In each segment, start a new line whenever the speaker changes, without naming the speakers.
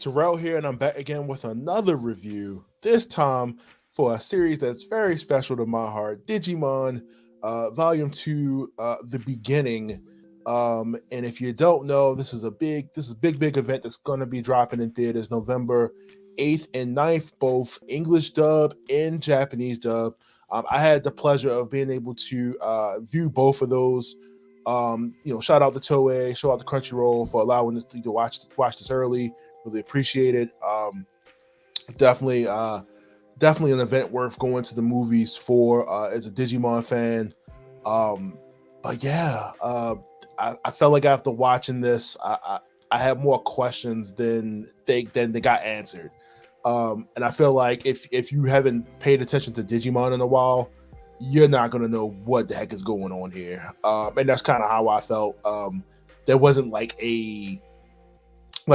Terrell here, and I'm back again with another review. This time for a series that's very special to my heart, Digimon Volume 2, The Beginning. And if you don't know, this is a big event that's gonna be dropping in theaters November 8th and 9th, both English dub and Japanese dub. I had the pleasure of being able to view both of those. Shout out to Toei, shout out to Crunchyroll for allowing us to watch this early. Really appreciate it. Definitely, definitely an event worth going to the movies for as a Digimon fan. Um, but yeah, I felt like after watching this, I had more questions than they got answered. And I feel like if you haven't paid attention to Digimon in a while, you're not gonna know what the heck is going on here. And that's kind of how I felt. There wasn't like a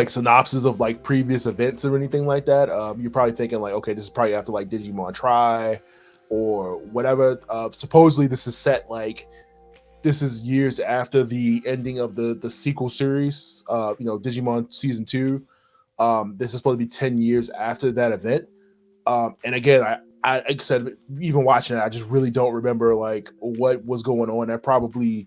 synopsis of like previous events or anything like that. You're probably thinking like, okay, this is probably after like Digimon Try or whatever. Supposedly this is set like this is years after the ending of the sequel series. Digimon Season 2. This is supposed to be 10 years after that event. And again, like I said, even watching it, I just really don't remember like what was going on. I probably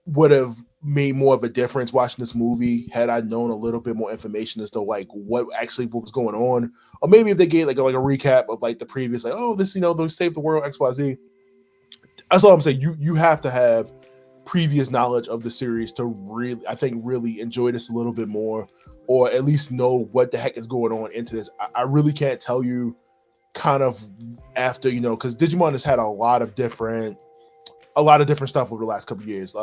would have made more of a difference watching this movie had I known a little bit more information as to like what was going on, or maybe if they gave like a recap of like the previous, like, oh, this, they saved the world XYZ. That's all I'm saying. You have to have previous knowledge of the series to really, I think, really enjoy this a little bit more, or at least know what the heck is going on into this. I really can't tell you kind of after, because Digimon has had a lot of different stuff over the last couple of years.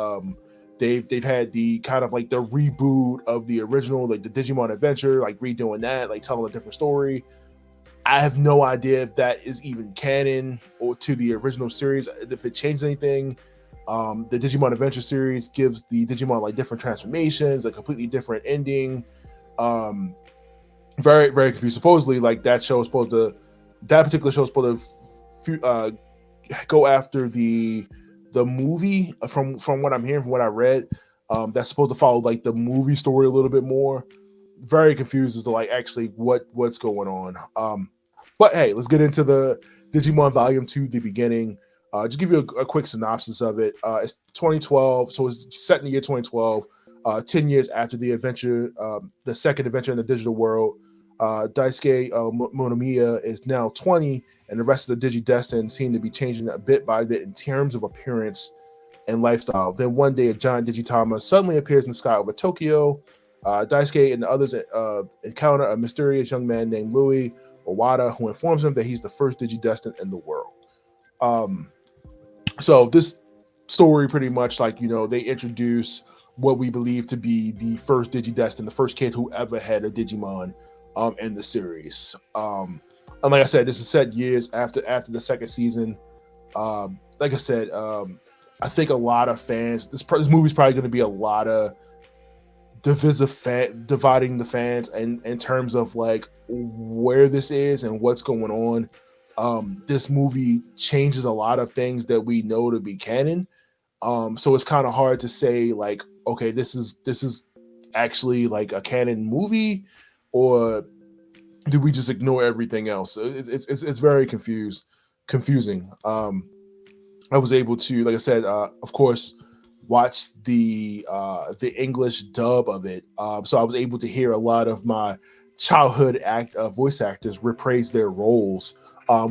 They've had the kind of like the reboot of the original, like the Digimon Adventure, like redoing that, like telling a different story. I have no idea if that is even canon or to the original series, if it changed anything. The Digimon Adventure series gives the Digimon like different transformations, a completely different ending. Um, Very, very confused. Supposedly, like that particular show is supposed to go after the movie, from what I'm hearing, from what I read. That's supposed to follow like the movie story a little bit more. Very confused as to like actually what's going on. But hey, let's get into the Digimon Volume 2, The Beginning. Just give you a quick synopsis of it. It's 2012, so it's set in the year 2012, 10 years after the adventure, the second adventure in the digital world. Daisuke Motomiya is now 20, and the rest of the DigiDestined seem to be changing a bit by bit in terms of appearance and lifestyle. Then one day, a giant Digitama suddenly appears in the sky over Tokyo. Daisuke and the others encounter a mysterious young man named Lui Ohwada, who informs them that he's the first DigiDestined in the world. Um, so this story pretty much, like, they introduce what we believe to be the first DigiDestined, the first kid who ever had a Digimon in the series. And like I said, this is set years after the second season. Like I said, I think a lot of fans. This movie's probably going to be a lot of dividing the fans, and in terms of like where this is and what's going on. This movie changes a lot of things that we know to be canon. So it's kind of hard to say like, okay, this is actually like a canon movie, or do we just ignore everything else? It's very confusing. I was able to, like I said, of course, watch the English dub of it. So I was able to hear a lot of my childhood voice actors reprise their roles,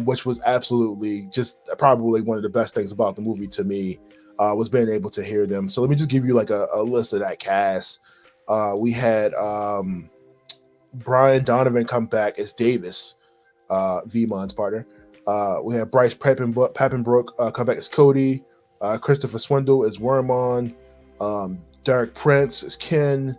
which was absolutely just probably one of the best things about the movie to me, was being able to hear them. So let me just give you like a list of that cast. We had Brian Donovan come back as Davis, Vemon's partner. We have Bryce Papenbrook come back as Cody. Christopher Swindle as Wormon. Derek Prince as Ken.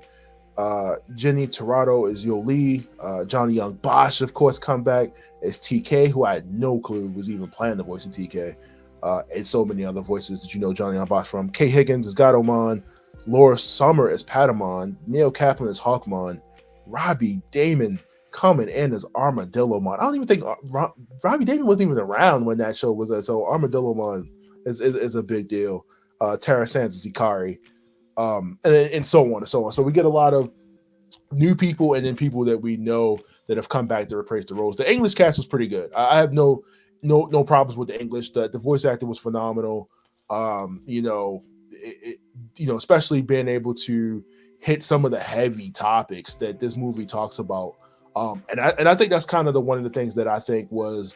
Jenny Torado is Yoli. Johnny Young Bosch, of course, come back as TK, who I had no clue was even playing the voice of TK. And so many other voices that Johnny Young Bosch from. Kay Higgins as Gatomon. Laura Summer as Patamon. Neil Kaplan as Hawkmon. Robbie Damon coming in as Armadillomon. I don't even think Robbie Damon wasn't even around when that show was. So Armadillomon is a big deal. Tara Sands is Ikari, and so on and so on. So we get a lot of new people and then people that we know that have come back to reprise the roles. The English cast was pretty good. I have no problems with the English. The voice acting was phenomenal. You know, you know, especially being able to hit some of the heavy topics that this movie talks about. And I think that's kind of the one of the things that I think was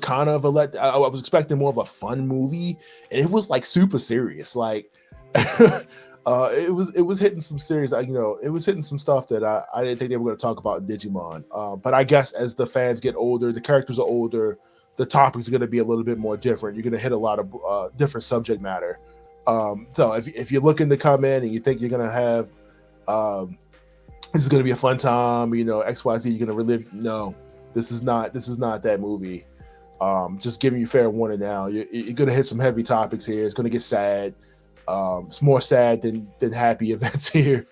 kind of a let. I was expecting more of a fun movie, and it was like super serious. Like, it was hitting some serious. You know, it was hitting some stuff that I didn't think they were going to talk about in Digimon. But I guess as the fans get older, the characters are older. The topics are going to be a little bit more different. You're going to hit a lot of different subject matter. So if you're looking to come in and you think you're going to have um, this is going to be a fun time, you know, XYZ, you're going to relive. No, this is not that movie. Just giving you fair warning now. You're going to hit some heavy topics here. It's going to get sad. It's more sad than happy events here.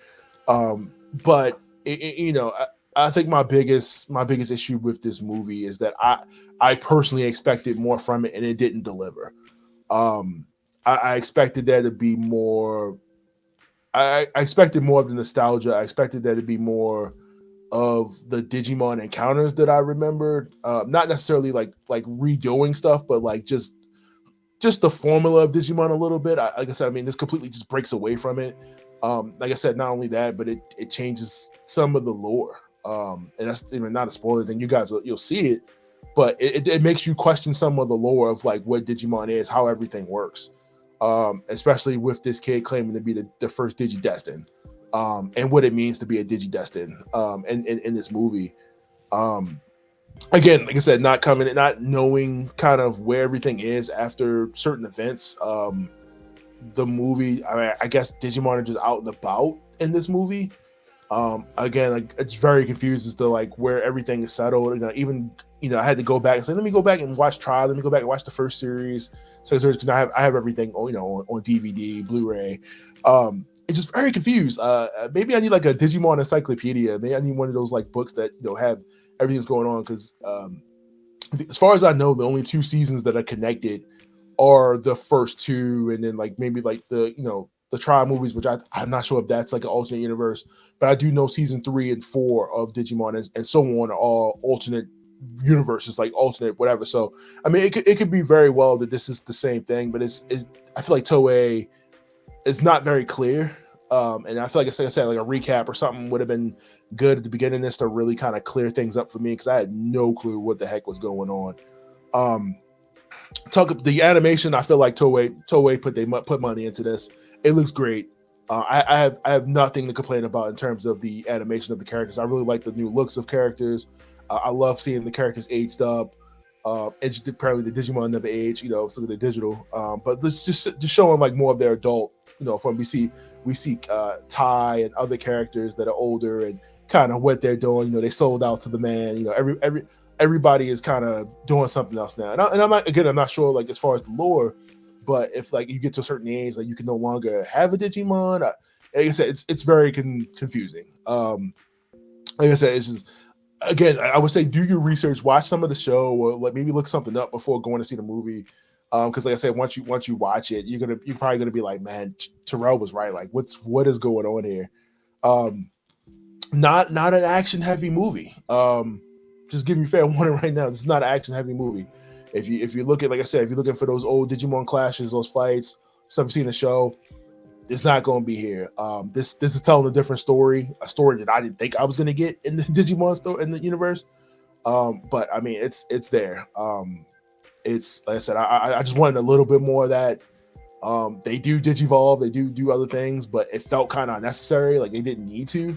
But you know, I think my biggest issue with this movie is that I personally expected more from it and it didn't deliver. Um, I expected there to be more. I expected more of the nostalgia. I expected there to be more of the Digimon encounters that I remembered. Not necessarily like redoing stuff, but like just the formula of Digimon a little bit. Like I said, I mean, this completely just breaks away from it. Like I said, not only that, but it changes some of the lore. And that's, you know, not a spoiler thing. You guys you'll see it, but it makes you question some of the lore of like what Digimon is, how everything works. Especially with this kid claiming to be the first DigiDestined, and what it means to be a DigiDestined, in this movie. Um, Again, like I said, not coming, not knowing kind of where everything is after certain events. The movie, I mean, I guess Digimon are just out and about in this movie. Again, like it's very confused as to like where everything is settled. You know, even, you know, I had to go back and say, let me go back and watch Trial. Let me go back and watch the first series. So because I have everything, you know, on DVD, Blu-ray. It's just very confused. Maybe I need like a Digimon encyclopedia. Maybe I need one of those like books that, you know, have everything's going on, because as far as I know, the only two seasons that are connected are the first two, and then like maybe like the, you know, the trial movies, which I'm not sure if that's like an alternate universe, but I do know season 3 and 4 of Digimon and so on are all alternate universes, like alternate whatever. So I mean, it could be very well that this is the same thing, but it's I feel like Toei is not very clear. And I feel like I said, like a recap or something would have been good at the beginning of this to really kind of clear things up for me, because I had no clue what the heck was going on. Um, Talk the animation. I feel like Toei put money into this. It looks great. I have nothing to complain about in terms of the animation of the characters. I really like the new looks of characters. I love seeing the characters aged up. And apparently the Digimon never age, you know, so they're digital. But this just showing like more of their adult, you know, from we see Tai and other characters that are older and kind of what they're doing. You know, they sold out to the man. You know, everybody is kind of doing something else now. And I'm not sure like as far as the lore, but if like you get to a certain age, like you can no longer have a Digimon. Like I said, it's very confusing. Like I said, it's just, again, I would say do your research, watch some of the show, or like maybe look something up before going to see the movie. Because like I said, once you watch it, you're probably gonna be like, man, Terrell was right. Like, what is going on here? Um, not an action heavy movie. Just giving you fair warning right now. This is not an action heavy movie. If you look at, like I said, if you're looking for those old Digimon clashes, those fights, stuff you've seen in the show, it's not going to be here. This is telling a different story, a story that I didn't think I was going to get in the Digimon story in the universe. But I mean, it's there. It's like I said, I just wanted a little bit more of that. They do digivolve, they do other things, but it felt kind of unnecessary. Like they didn't need to.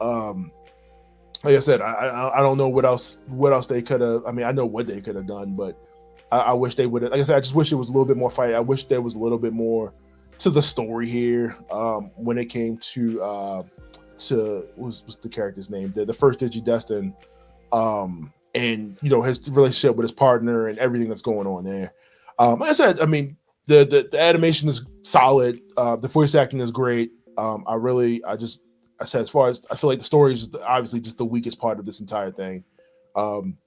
Um, like I said, I don't know what else they could have. I mean, I know what they could have done, but I wish they would have. Like I said, I just wish it was a little bit more fight. I wish there was a little bit more to the story here. When it came to what's the character's name? The first DigiDestined, and you know his relationship with his partner and everything that's going on there. Like I said, I mean the animation is solid. The voice acting is great. I said, as far as I feel like the story is obviously just the weakest part of this entire thing. Um,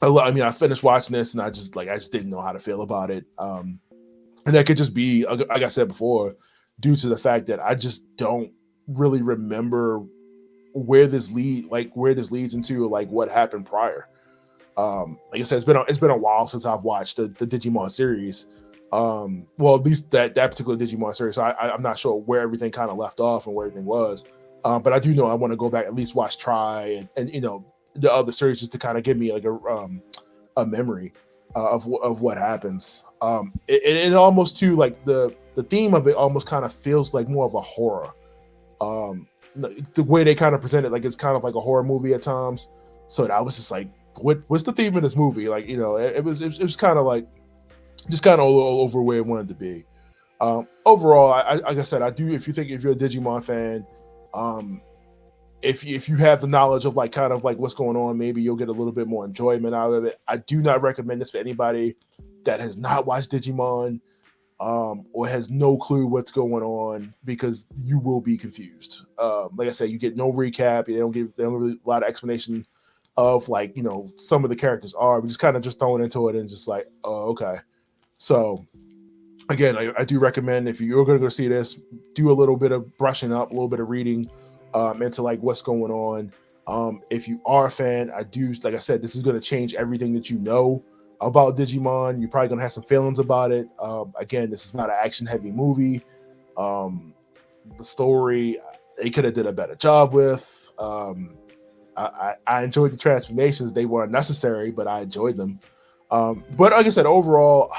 I mean, I finished watching this and I just didn't know how to feel about it. And that could just be, like I said before, due to the fact that I just don't really remember where this leads into like what happened prior. Like I said, it's been a while since I've watched the Digimon series. Well, at least that particular Digimon series. So I'm not sure where everything kind of left off and where everything was. But I do know I want to go back, at least watch Try and the other series, just to kind of give me like a memory of what happens. It almost too, like the theme of it almost kind of feels like more of a horror. The way they kind of present it, like it's kind of like a horror movie at times. So that was just like, what's the theme of this movie? Like, it was kind of like just kind of over where it wanted to be. Overall, like I said, I do. If you're a Digimon fan, if you have the knowledge of like kind of like what's going on, maybe you'll get a little bit more enjoyment out of it. I do not recommend this for anybody that has not watched Digimon, or has no clue what's going on, because you will be confused. Like I said, you get no recap. They don't give really a lot of explanation of like some of the characters are. We just kind of just throwing into it and just like, oh, okay. So again, I do recommend, if you're going to go see this, do a little bit of brushing up, a little bit of reading into like what's going on. If you are a fan, like I said, this is going to change everything that you know about Digimon. You're probably going to have some feelings about it. Again, this is not an action heavy movie. The story, they could have did a better job with. I enjoyed the transformations. They weren't necessary, but I enjoyed them. But like I said, overall,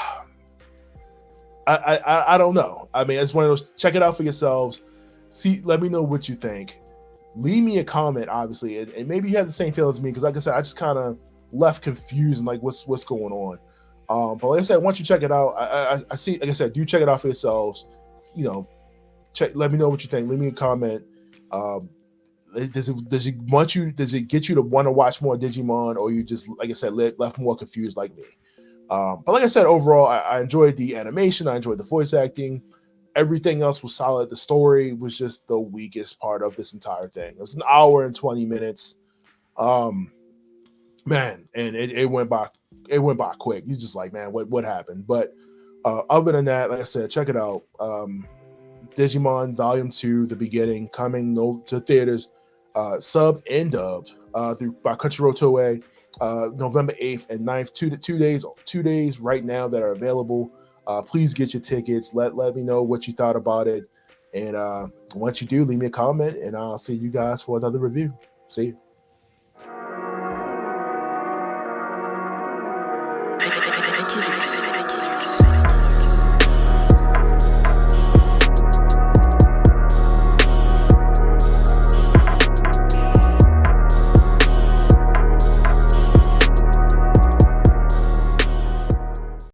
I don't know. I mean, it's one of those. Check it out for yourselves. See, let me know what you think. Leave me a comment, obviously, and maybe you have the same feelings as me, because like I said, I just kind of left confused and like what's going on. But like I said, once you check it out, I see. Like I said, do check it out for yourselves. Check. Let me know what you think. Leave me a comment. Does it get you to want to watch more Digimon, or you just, like I said, left more confused like me? But like I said, overall, I enjoyed the animation. I enjoyed the voice acting. Everything else was solid. The story was just the weakest part of this entire thing. It was an hour and 20 minutes. Man, and it went by. It went by quick. You just like, man, what happened? But other than that, like I said, check it out. Digimon Volume 2, The Beginning, coming to theaters, subbed and dubbed by Crunchyroll Toei, November 8th and 9th, two days right now that are available. Please get your tickets. Let me know what you thought about it. And once you do, leave me a comment, and I'll see you guys for another review. See you.